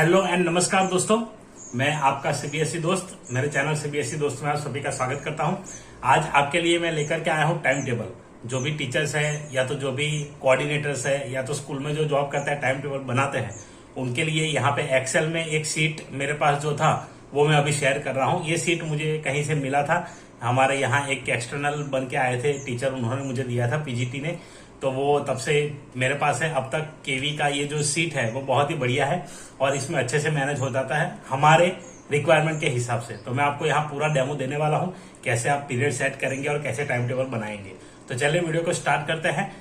Hello and नमस्कार दोस्तों, मैं आपका सीबीएसई दोस्त, मेरे चैनल सीबीएसई दोस्त में आप सभी का स्वागत करता हूं। आज आपके लिए मैं लेकर के आया हूं टाइम टेबल। जो भी टीचर्स है या तो जो भी कोऑर्डिनेटर्स है या तो स्कूल में जो जॉब करते हैं टाइम टेबल बनाते हैं, उनके लिए यहाँ पे एक्सेल में एक शीट मेरे पास जो था वो मैं अभी शेयर कर रहा हूँ। ये शीट मुझे कहीं से मिला था, हमारे यहाँ एक एक्सटर्नल बन के आए थे टीचर, उन्होंने मुझे दिया था पीजीटी ने, तो वो तब से मेरे पास है। अब तक केवी का ये जो सीट है वो बहुत ही बढ़िया है और इसमें अच्छे से मैनेज हो जाता है हमारे रिक्वायरमेंट के हिसाब से। तो मैं आपको यहाँ पूरा डेमो देने वाला हूँ, कैसे आप पीरियड सेट करेंगे और कैसे टाइम टेबल बनाएंगे। तो चलिए वीडियो को स्टार्ट करते हैं।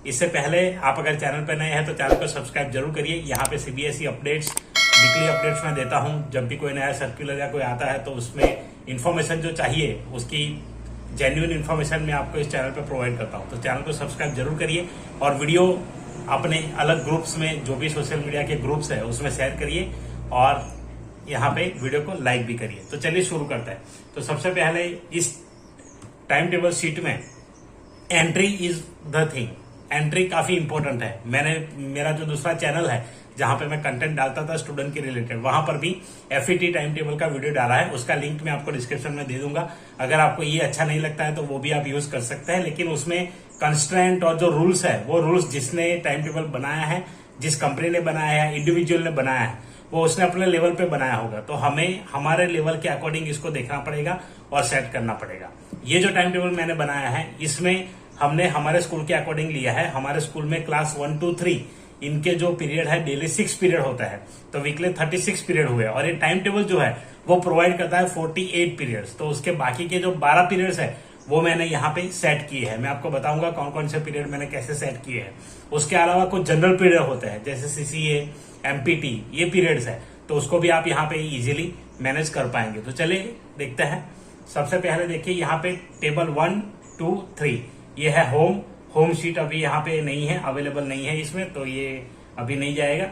इससे पहले आप अगर चैनल पर नए हैं तो चैनल को सब्सक्राइब जरूर करिए। यहाँ पे सीबीएसई अपडेट्स, वीकली अपडेट्स मैं देता हूँ। जब भी कोई नया सर्कुलर या कोई आता है तो उसमें इन्फॉर्मेशन जो चाहिए उसकी जेन्युइन इन्फॉर्मेशन मैं आपको इस चैनल पर प्रोवाइड करता हूं। तो चैनल को सब्सक्राइब जरूर करिए और वीडियो अपने अलग ग्रुप्स में, जो भी सोशल मीडिया के ग्रुप्स है उसमें शेयर करिए और यहाँ पे वीडियो को लाइक भी करिए। तो चलिए शुरू करते हैं। तो सबसे पहले इस टाइम टेबल शीट में entry is the thing. Entry काफी इंपॉर्टेंट है। मेरा जो दूसरा चैनल है जहां पे मैं कंटेंट डालता था स्टूडेंट के रिलेटेड, वहां पर भी एफईटी टाइम टेबल का वीडियो डाला है, उसका लिंक मैं आपको डिस्क्रिप्शन में दे दूंगा। अगर आपको ये अच्छा नहीं लगता है तो वो भी आप यूज कर सकते हैं, लेकिन उसमें कंस्ट्रेंट और जो रूल्स है वो रूल्स जिसने टाइम टेबल बनाया है, जिस कंपनी ने बनाया है, इंडिविजुअल ने बनाया है, वो उसने अपने लेवल पे बनाया होगा। तो हमें हमारे लेवल के अकॉर्डिंग इसको देखना पड़ेगा और सेट करना पड़ेगा। ये जो टाइम टेबल मैंने बनाया है इसमें हमने हमारे स्कूल के अकॉर्डिंग लिया है। हमारे स्कूल में क्लास 1, 2, 3 इनके जो पीरियड है डेली 6 पीरियड होता है, तो वीकली 36 पीरियड हुए और ये टाइम टेबल जो है वो प्रोवाइड करता है 48 पीरियड्स। तो उसके बाकी के जो 12 पीरियड्स है वो मैंने यहाँ पे सेट किए हैं। मैं आपको बताऊंगा कौन कौन से पीरियड मैंने कैसे सेट किए हैं। उसके अलावा कुछ जनरल पीरियड होते हैं जैसे सीसीए, एमपीटी, ये पीरियड्स है, तो उसको भी आप यहाँ पे इजीली मैनेज कर पाएंगे। तो चलिए देखते हैं। सबसे पहले देखिए यहाँ पे टेबल 1, 2, 3 ये है होम शीट। अभी यहाँ पे नहीं है, अवेलेबल नहीं है इसमें, तो ये अभी नहीं जाएगा।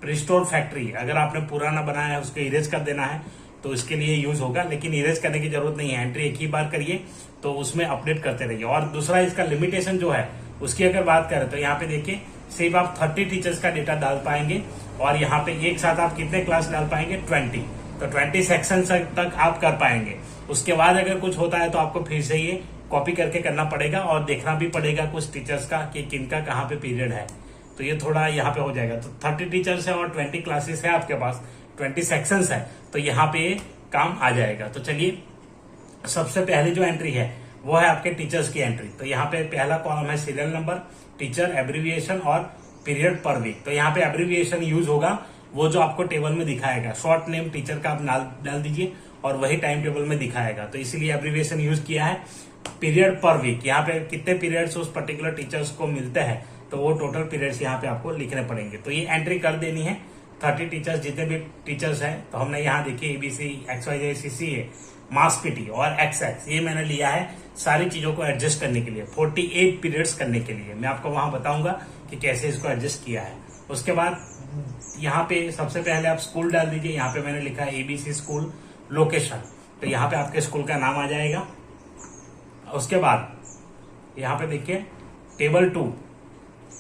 रिस्टोर फैक्ट्री, अगर आपने पुराना बनाया है उसको इरेज कर देना है तो इसके लिए यूज होगा, लेकिन इरेज करने की जरूरत नहीं है। एंट्री एक ही बार करिए तो उसमें अपडेट करते रहिए। और दूसरा इसका लिमिटेशन जो है उसकी अगर बात करें तो यहाँ पे देखिए सिर्फ आप 30 टीचर्स का डेटा डाल पाएंगे और यहाँ पे एक साथ आप कितने क्लास डाल पाएंगे, 20। तो 20 सेक्शन तक आप कर पाएंगे। उसके बाद अगर कुछ होता है तो आपको फिर से ये कॉपी करके करना पड़ेगा और देखना भी पड़ेगा कुछ टीचर्स का कि किनका कहाँ पे पीरियड है। तो ये थोड़ा यहाँ पे हो जाएगा। तो 30 टीचर्स है और 20 क्लासेस है आपके पास, 20 सेक्शंस है, तो यहाँ पे काम आ जाएगा। तो चलिए सबसे पहले जो एंट्री है वो है आपके टीचर्स की एंट्री। तो यहाँ पे पहला कॉलम है सीरियल नंबर, टीचर, एब्रीविएशन और पीरियड पर वीक। तो यहाँ पे एब्रीविएशन यूज होगा वो जो आपको टेबल में दिखाएगा। शॉर्ट नेम टीचर का आप डाल दीजिए और वही टाइम टेबल में दिखाएगा, तो इसीलिए एब्रीविएशन यूज किया है। पीरियड पर वीक, यहाँ पे कितने पीरियड्स उस पर्टिकुलर टीचर्स को मिलते हैं तो वो टोटल पीरियड्स यहाँ पे आपको लिखने पड़ेंगे। तो ये एंट्री कर देनी है। 30 टीचर्स, जितने भी टीचर्स हैं, तो हमने यहाँ देखिए एबीसी, XYZ, CCA, मास पीटी और XX, ये मैंने लिया है सारी चीजों को एडजस्ट करने के लिए, 48 पीरियड्स करने के लिए। मैं आपको वहां बताऊंगा कि कैसे इसको एडजस्ट किया है। उसके बाद यहाँ पे सबसे पहले आप स्कूल डाल दीजिए। यहाँ पे मैंने लिखा है ABC स्कूल लोकेशन, तो यहाँ पे आपके स्कूल का नाम आ जाएगा। उसके बाद यहाँ पे देखिए टेबल 2,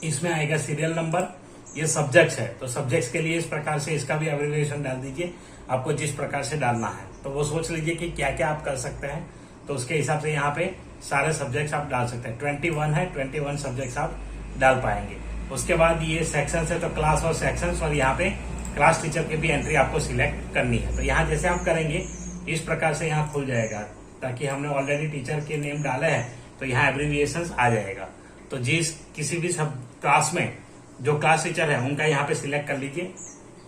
इसमें आएगा सीरियल नंबर। ये सब्जेक्ट्स है, तो सब्जेक्ट्स के लिए इस प्रकार से इसका भी एब्रीविएशन डाल दीजिए, आपको जिस प्रकार से डालना है। तो वो सोच लीजिए कि क्या क्या आप कर सकते हैं, तो उसके हिसाब से यहाँ पे सारे सब्जेक्ट्स आप डाल सकते हैं। 21 है, 21 सब्जेक्ट्स आप डाल पाएंगे। उसके बाद ये सेक्शन है, तो क्लास और सेक्शन, और यहाँ पे क्लास टीचर की भी एंट्री आपको सिलेक्ट करनी है। तो यहाँ जैसे आप करेंगे इस प्रकार से यहाँ खुल जाएगा, ताकि हमने ऑलरेडी टीचर के नेम डाले हैं तो यहाँ एब्रीविएशन आ जाएगा। तो जिस किसी भी सब क्लास में जो क्लास टीचर है उनका यहाँ पे सिलेक्ट कर लीजिए,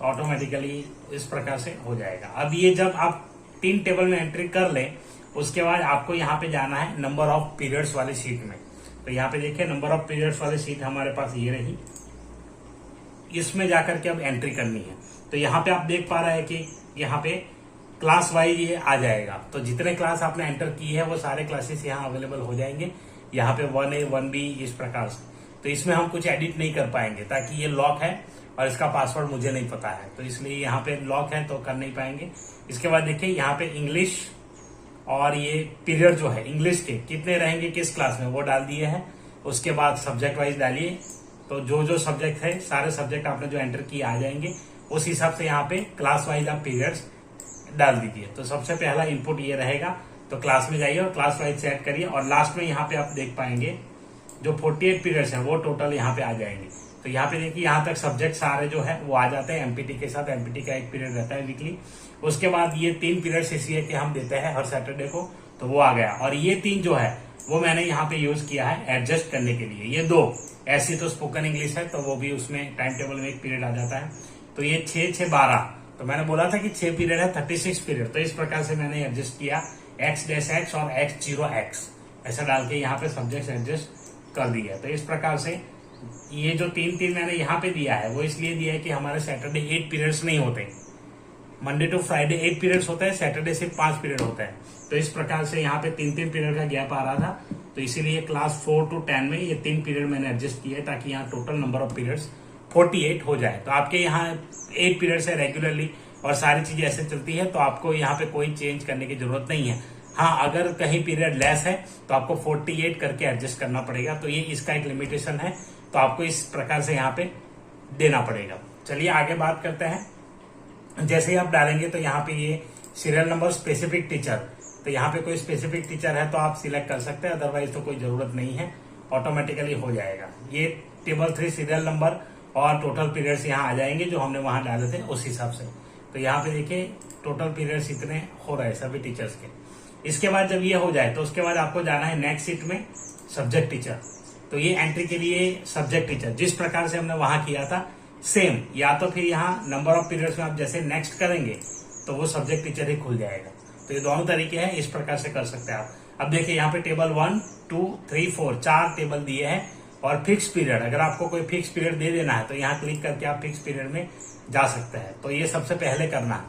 ऑटोमेटिकली इस प्रकार से हो जाएगा। अब ये जब आप 3 टेबल में एंट्री कर लें उसके बाद आपको यहाँ पे जाना है नंबर ऑफ पीरियड्स वाली शीट में। तो यहाँ पे देखिए नंबर ऑफ पीरियड्स वाली शीट हमारे पास ये रही, इसमें जाकर के अब एंट्री करनी है। तो यहाँ पे आप देख पा रहे हैं कि यहाँ पे क्लास वाइज ये आ जाएगा। तो जितने क्लास आपने एंटर की है वो सारे क्लासेस यहाँ अवेलेबल हो जाएंगे। यहाँ पे 1A, 1B इस प्रकार से। तो इसमें हम कुछ एडिट नहीं कर पाएंगे ताकि ये लॉक है और इसका पासवर्ड मुझे नहीं पता है, तो इसलिए यहाँ पे लॉक है तो कर नहीं पाएंगे। इसके बाद देखिए यहाँ पे इंग्लिश और ये पीरियड जो है इंग्लिश के कितने रहेंगे किस क्लास में वो डाल दिए हैं। उसके बाद सब्जेक्ट वाइज डालिए, तो जो जो सब्जेक्ट है सारे सब्जेक्ट आपने जो एंटर किए आ जाएंगे। उस हिसाब से यहाँ पे क्लास वाइज आप पीरियड्स डाल दीजिए। तो सबसे पहला इनपुट ये रहेगा, तो क्लास में जाइए और क्लास वाइज सेट करिए, और लास्ट में यहाँ पे आप देख पाएंगे जो 48 पीरियड्स हैं वो टोटल यहाँ पे आ जाएंगे। तो यहाँ पे देखिए यहाँ तक सब्जेक्ट सारे जो है वो आ जाते हैं एमपीटी के साथ। एमपीटी का एक पीरियड रहता है वीकली। उसके बाद ये 3 पीरियड सीसीए के हम देते हैं हर सैटरडे को, तो वो आ गया। और ये 3 जो है वो मैंने यहाँ पे यूज किया है एडजस्ट करने के लिए। ये 2 ऐसी तो स्पोकन इंग्लिश है, तो वो भी उसमें टाइम टेबल में एक पीरियड आ जाता है। तो ये 6, 6, 12, तो मैंने बोला था कि 6 पीरियड है, 36 पीरियड। तो इस प्रकार से मैंने एडजस्ट किया x-x और x0x ऐसा डाल के यहाँ पे सब्जेक्ट एडजस्ट कर दिया। तो इस प्रकार से ये जो 3 मैंने यहाँ पे दिया है वो इसलिए दिया है कि हमारे सैटरडे 8 पीरियड्स नहीं होते। मंडे टू फ्राइडे 8 पीरियड्स होता है, सैटरडे सिर्फ 5 पीरियड होता है। तो इस प्रकार से यहाँ पे 3 पीरियड का गैप आ रहा था, तो इसीलिए क्लास 4 to 10 में ये 3 पीरियड मैंने एडजस्ट किया है, ताकि यहाँ टोटल नंबर ऑफ पीरियड्स 48 हो जाए। तो आपके यहाँ 8 पीरियड्स है रेगुलरली और सारी चीजें ऐसे चलती है, तो आपको यहाँ पे कोई चेंज करने की जरूरत नहीं है। हाँ, अगर कहीं पीरियड लेस है तो आपको 48 करके एडजस्ट करना पड़ेगा। तो ये इसका एक लिमिटेशन है, तो आपको इस प्रकार से यहाँ पे देना पड़ेगा। चलिए आगे बात करते हैं। जैसे ही आप डालेंगे तो यहाँ पे ये सीरियल नंबर स्पेसिफिक टीचर, तो यहाँ पे कोई स्पेसिफिक टीचर है तो आप सिलेक्ट कर सकते हैं, अदरवाइज तो कोई जरूरत नहीं है, ऑटोमेटिकली हो जाएगा। ये टेबल 3 सीरियल नंबर और टोटल पीरियड्स यहाँ आ जाएंगे जो हमने वहां डाले थे उस हिसाब से। तो यहाँ पे देखिए टोटल पीरियड्स इतने हो रहे हैं सभी टीचर्स के। इसके बाद जब ये हो जाए तो उसके बाद आपको जाना है नेक्स्ट सीट में सब्जेक्ट टीचर। तो ये एंट्री के लिए सब्जेक्ट टीचर जिस प्रकार से हमने वहां किया था सेम, या तो फिर यहाँ नंबर ऑफ पीरियड्स में आप जैसे नेक्स्ट करेंगे तो वो सब्जेक्ट टीचर ही खुल जाएगा। तो ये दोनों तरीके हैं, इस प्रकार से कर सकते हैं आप। अब देखिए यहाँ पे टेबल 1, 2, 3, 4 4 टेबल दिए हैं और फिक्स पीरियड। अगर आपको कोई फिक्स पीरियड दे देना है तो यहाँ क्लिक करके आप फिक्स पीरियड में जा सकते हैं। तो ये सबसे पहले करना है,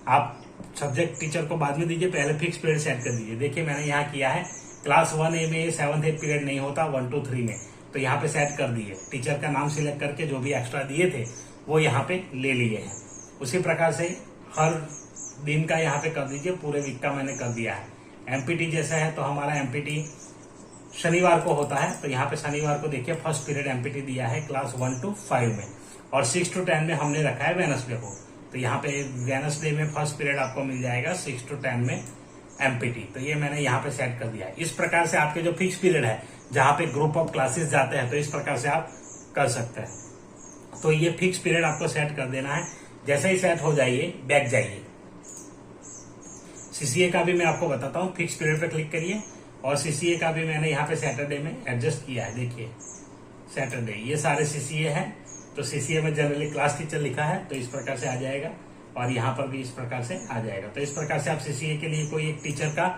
आप सब्जेक्ट टीचर को बाद में दीजिए, पहले फिक्स पीरियड सेट कर दीजिए। देखिए मैंने यहाँ किया है क्लास 1A में 7th 8th पीरियड नहीं होता, 1 to 3 में, तो यहाँ पे सेट कर दिए। टीचर का नाम सिलेक्ट करके जो भी एक्स्ट्रा दिए थे वो यहाँ पे ले लिए हैं। उसी प्रकार से हर दिन का यहाँ पे कर दीजिए, पूरे वीक का मैंने कर दिया है। एमपीटी जैसा है तो हमारा एमपीटी शनिवार को होता है, तो यहाँ पे शनिवार को देखिए फर्स्ट पीरियड एमपीटी दिया है क्लास 1 to 5 में, और 6 to 10 में हमने रखा है वेडनेसडे को। तो यहाँ पे वेडनेसडे में फर्स्ट पीरियड आपको मिल जाएगा 6 to 10 में एमपीटी। तो ये मैंने यहाँ पे सेट कर दिया है। इस प्रकार से आपके जो फिक्स पीरियड है जहाँ पे ग्रुप ऑफ क्लासेस जाते हैं, तो इस प्रकार से आप कर सकते हैं। तो ये फिक्स पीरियड आपको सेट कर देना है। जैसे ही सेट हो जाइए बैक जाइए। सीसीए का भी मैं आपको बताता हूँ, फिक्स पीरियड पे क्लिक करिए, और सीसीए का भी मैंने यहाँ पे सैटरडे में एडजस्ट किया है। देखिए सैटरडे ये सारे सीसीए हैं, तो सीसीए में जनरली क्लास टीचर लिखा है तो इस प्रकार से आ जाएगा, और यहाँ पर भी इस प्रकार से आ जाएगा। तो इस प्रकार से आप सीसीए के लिए कोई एक टीचर का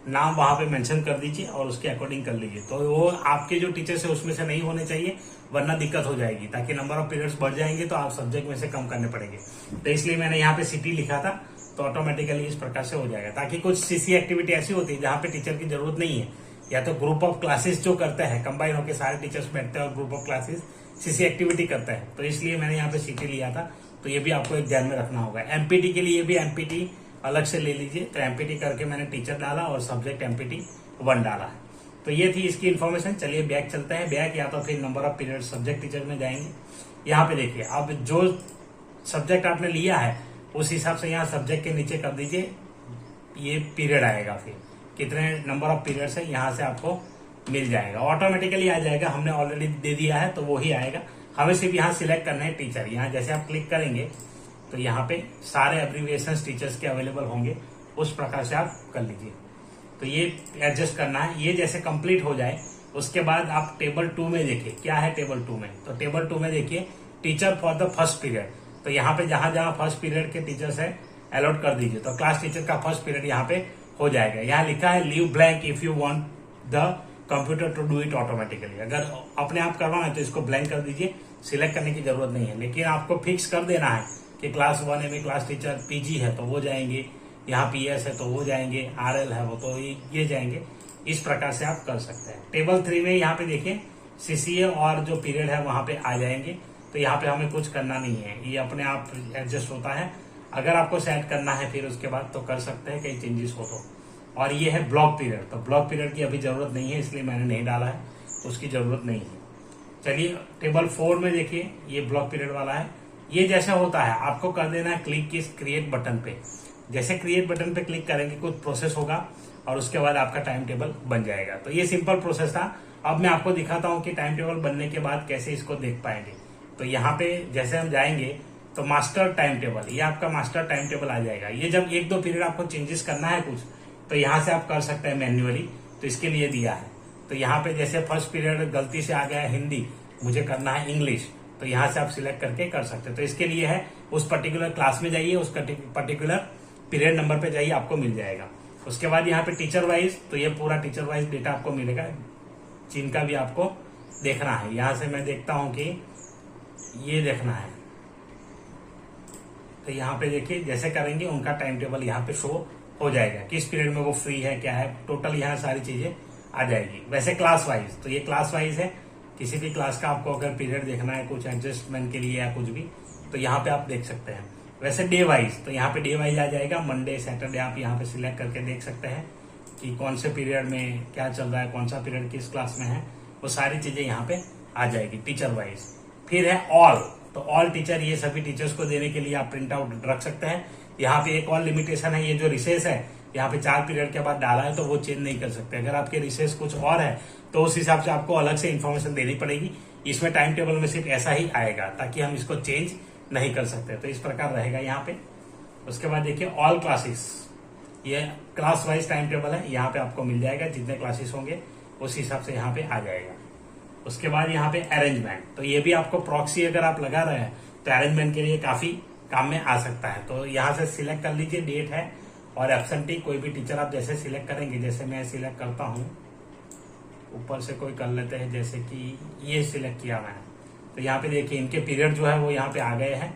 नाम वहां पे मेंशन कर दीजिए और उसके अकॉर्डिंग कर लीजिए। तो वो आपके जो टीचर्स है उसमें से नहीं होने चाहिए, वरना दिक्कत हो जाएगी, ताकि नंबर ऑफ पीरियड्स बढ़ जाएंगे तो आप सब्जेक्ट में से कम करने पड़ेंगे। तो इसलिए मैंने यहाँ पे सिटी लिखा था, तो ऑटोमेटिकली इस प्रकार से हो जाएगा। ताकि कुछ सीसी एक्टिविटी ऐसी होती है जहाँ पे टीचर की जरूरत नहीं है, या तो ग्रुप ऑफ क्लासेस जो करते हैं कंबाइन होकर सारे टीचर्स बैठते हैं और group of classes CC activity करते हैं, तो इसलिए मैंने यहाँ पे सिटी लिया था। तो ये भी आपको एक ध्यान में रखना होगा। एमपीटी के लिए भी एमपीटी अलग से ले लीजिए। तो एमपीटी करके मैंने टीचर डाला और सब्जेक्ट एमपीटी 1 डाला है। तो ये थी इसकी इन्फॉर्मेशन। चलिए बैक चलते हैं। बैक या तो फिर number of period subject teacher में जाएंगे। यहाँ पे देखिए अब जो सब्जेक्ट आपने लिया है उस हिसाब से यहाँ सब्जेक्ट के नीचे कर दीजिए, ये पीरियड आएगा, फिर कितने नंबर ऑफ पीरियड्स है यहाँ से आपको मिल जाएगा, ऑटोमेटिकली आ जाएगा। हमने ऑलरेडी दे दिया है तो वो ही आएगा। हमें सिर्फ यहाँ सिलेक्ट करना है टीचर। यहाँ जैसे आप क्लिक करेंगे तो यहाँ पे सारे एब्रीविएशन टीचर्स के अवेलेबल होंगे, उस प्रकार से आप कर लीजिए। तो ये एडजस्ट करना है। ये जैसे कंप्लीट हो जाए उसके बाद आप टेबल 2 में देखिए क्या है टेबल 2 में। तो टेबल 2 में देखिए teacher for the first period. तो यहाँ पे जहां जहां फर्स्ट पीरियड के टीचर्स है अलॉट कर दीजिए। तो क्लास टीचर का फर्स्ट पीरियड यहाँ पे हो जाएगा। यहाँ लिखा है leave blank if you want the computer to do it automatically. अगर अपने आप करवाना है तो इसको ब्लैंक कर दीजिए, सिलेक्ट करने की जरूरत नहीं है। लेकिन आपको फिक्स कर देना है कि क्लास 1A में क्लास टीचर पीजी है तो वो जाएंगे, यहाँ पीएस है तो वो जाएंगे, आरएल है वो तो ये जाएंगे। इस प्रकार से आप कर सकते हैं। टेबल 3 में यहाँ पे देखिए सीसीए और जो पीरियड है वहां पे आ जाएंगे। तो यहाँ पे हमें कुछ करना नहीं है, ये अपने आप एडजस्ट होता है। अगर आपको सेट करना है फिर उसके बाद तो कर सकते हैं, कई चेंजेस हो तो। और ये है ब्लॉक पीरियड। तो ब्लॉक पीरियड की अभी जरूरत नहीं है, इसलिए मैंने नहीं डाला है, तो उसकी जरूरत नहीं है। चलिए टेबल 4 में देखिए ये ब्लॉक पीरियड वाला है। ये जैसा होता है आपको कर देना है क्लिक इस क्रिएट बटन पे। जैसे क्रिएट बटन पे क्लिक करेंगे कुछ प्रोसेस होगा और उसके बाद आपका टाइम टेबल बन जाएगा। तो ये सिंपल प्रोसेस था। अब मैं आपको दिखाता हूँ कि टाइम टेबल बनने के बाद कैसे इसको देख पाएंगे। तो यहाँ पे जैसे हम जाएंगे तो मास्टर टाइम टेबल, ये आपका मास्टर टाइम टेबल आ जाएगा। ये जब 1-2 पीरियड आपको चेंजेस करना है कुछ, तो यहाँ से आप कर सकते हैं मैन्युअली, तो इसके लिए दिया है। तो यहाँ पे जैसे फर्स्ट पीरियड गलती से आ गया हिंदी, मुझे करना है इंग्लिश, तो यहाँ से आप सिलेक्ट करके कर सकते हैं। तो इसके लिए है उस पर्टिकुलर क्लास में जाइए, उस पर्टिकुलर पीरियड नंबर पे जाइए, आपको मिल जाएगा। उसके बाद यहाँ पे टीचर वाइज, तो ये पूरा टीचर वाइज डेटा आपको मिलेगा, जिनका भी आपको देखना है। यहाँ से मैं देखता हूँ कि ये देखना है, तो यहाँ पे देखिए जैसे करेंगे उनका टाइम टेबल यहाँ पे शो हो जाएगा, किस पीरियड में वो फ्री है, क्या है, टोटल यहाँ सारी चीजें आ जाएगी। वैसे क्लास वाइज, तो ये क्लास वाइज है, किसी भी क्लास का आपको अगर पीरियड देखना है कुछ एडजस्टमेंट के लिए या कुछ भी, तो यहाँ पे आप देख सकते हैं। वैसे डे वाइज, तो यहाँ पे डे वाइज आ जाएगा, मंडे सैटरडे आप यहाँ पे सिलेक्ट करके देख सकते हैं कि कौन से पीरियड में क्या चल रहा है, कौन सा पीरियड किस क्लास में है, वो सारी चीजें यहाँ पे आ जाएगी टीचर वाइज। फिर है ऑल, तो ऑल टीचर, ये सभी टीचर्स को देने के लिए आप प्रिंट आउट रख सकते हैं। यहाँ पे एक और लिमिटेशन है, ये जो रिसेस है यहाँ पे 4 पीरियड के बाद डाला है तो वो चेंज नहीं कर सकते। अगर आपके रिसेस कुछ और है तो उस हिसाब से आपको अलग से इन्फॉर्मेशन देनी पड़ेगी। इसमें टाइम टेबल में सिर्फ ऐसा ही आएगा, ताकि हम इसको चेंज नहीं कर सकते। तो इस प्रकार रहेगा यहाँ पे। उसके बाद देखिए ऑल क्लासेस, ये क्लास वाइज टाइम टेबल है, यहाँ पे आपको मिल जाएगा, जितने क्लासेस होंगे उस हिसाब से यहाँ पे आ जाएगा। उसके बाद यहाँ पे अरेंजमेंट, तो ये भी आपको प्रॉक्सी अगर आप लगा रहे हैं तो अरेंजमेंट के लिए काफी काम में आ सकता है। तो यहाँ से सिलेक्ट कर लीजिए डेट है और एब्सेंटी, कोई भी टीचर आप जैसे सिलेक्ट करेंगे, जैसे मैं सिलेक्ट करता हूँ, ऊपर से कोई कर लेते हैं, जैसे कि ये सिलेक्ट किया मैंने, तो यहाँ पे देखिए इनके पीरियड जो है वो यहाँ पे आ गए हैं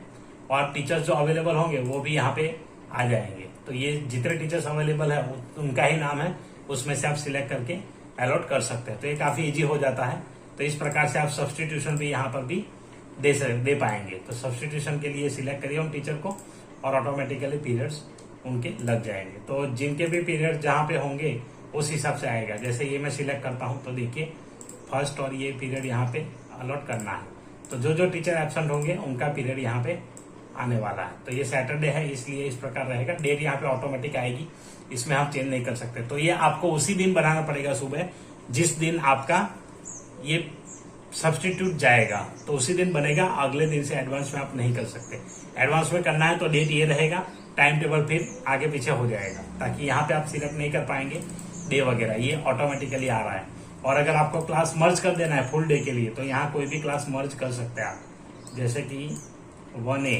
और टीचर्स जो अवेलेबल होंगे वो भी यहाँ पे आ जाएंगे। तो ये जितने टीचर्स अवेलेबल है उनका ही नाम है, उसमें से आप सिलेक्ट करके अलॉट कर सकते हैं। तो ये काफी इजी हो जाता है। तो इस प्रकार से आप सब्सटीट्यूशन भी यहाँ पर भी दे पाएंगे। तो सब्सटीट्यूशन के लिए सिलेक्ट करिए उन टीचर को और ऑटोमेटिकली पीरियड्स उनके लग जाएंगे। तो जिनके भी पीरियड जहाँ पे होंगे उस हिसाब से आएगा। जैसे ये मैं सिलेक्ट करता हूँ तो देखिए फर्स्ट और ये पीरियड यहाँ पे अलॉट करना है, तो जो जो टीचर एब्सेंट होंगे उनका पीरियड यहाँ पे आने वाला है। तो ये सैटरडे है इसलिए इस प्रकार रहेगा। डेट यहाँ पे ऑटोमेटिक आएगी, इसमें हम चेंज नहीं कर सकते। तो ये आपको उसी दिन बनाना पड़ेगा सुबह, जिस दिन आपका ये सब्सटीट्यूट जाएगा, तो उसी दिन बनेगा। अगले दिन से एडवांस में आप नहीं कर सकते। एडवांस में करना है तो डेट ये रहेगा, टाइम टेबल फिर आगे पीछे हो जाएगा, ताकि यहाँ पे आप सिलेक्ट नहीं कर पाएंगे डे वगैरह, ये ऑटोमेटिकली आ रहा है। और अगर आपको क्लास मर्ज कर देना है फुल डे के लिए, तो यहाँ कोई भी क्लास मर्ज कर सकते हैं आप, जैसे कि 1A,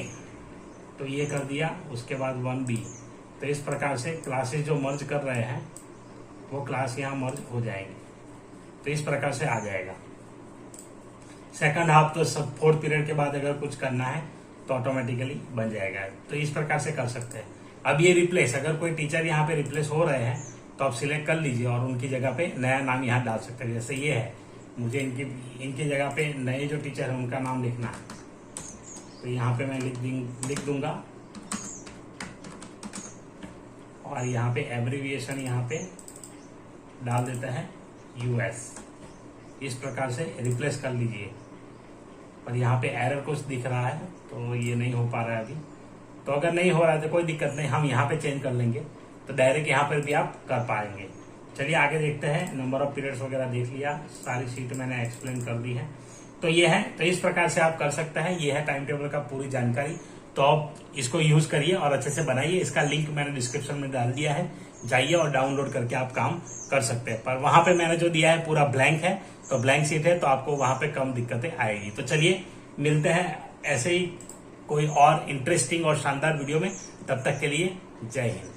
तो ये कर दिया, उसके बाद 1B। तो इस प्रकार से क्लासेस जो मर्ज कर रहे हैं वो क्लास यहाँ मर्ज हो जाएंगे। तो इस प्रकार से आ जाएगा। सेकंड हाफ तो सब 4th पीरियड के बाद अगर कुछ करना है तो ऑटोमेटिकली बन जाएगा। तो इस प्रकार से कर सकते हैं। अब ये रिप्लेस, अगर कोई टीचर यहाँ पे रिप्लेस हो रहे हैं तो आप सिलेक्ट कर लीजिए और उनकी जगह पे नया नाम यहाँ डाल सकते हैं। जैसे ये है, मुझे इनकी जगह पे नए जो टीचर है उनका नाम लिखना है, तो यहाँ पे मैं लिख दूंगा और यहाँ पे एब्रीविएशन यहाँ पे डाल देता है US। इस प्रकार से रिप्लेस कर लीजिए। और यहाँ पे एरर कुछ दिख रहा है तो ये नहीं हो पा रहा है अभी। तो अगर नहीं हो रहा है तो कोई दिक्कत नहीं, हम यहाँ पे चेंज कर लेंगे, तो डायरेक्ट यहाँ पर भी आप कर पाएंगे। चलिए आगे देखते हैं। नंबर ऑफ पीरियड्स वगैरह देख लिया, सारी शीट मैंने एक्सप्लेन कर दी है। तो ये है, तो इस प्रकार से आप कर सकते हैं। ये है टाइम टेबल का पूरी जानकारी। तो आप इसको यूज करिए और अच्छे से बनाइए। इसका लिंक मैंने डिस्क्रिप्शन में डाल दिया है, जाइए और डाउनलोड करके आप काम कर सकते हैं। पर वहां पे मैंने जो दिया है पूरा ब्लैंक है, तो ब्लैंक शीट है, तो आपको वहां पे कम दिक्कतें आएगी। तो चलिए मिलते हैं ऐसे ही कोई और इंटरेस्टिंग और शानदार वीडियो में। तब तक के लिए जय हिंद।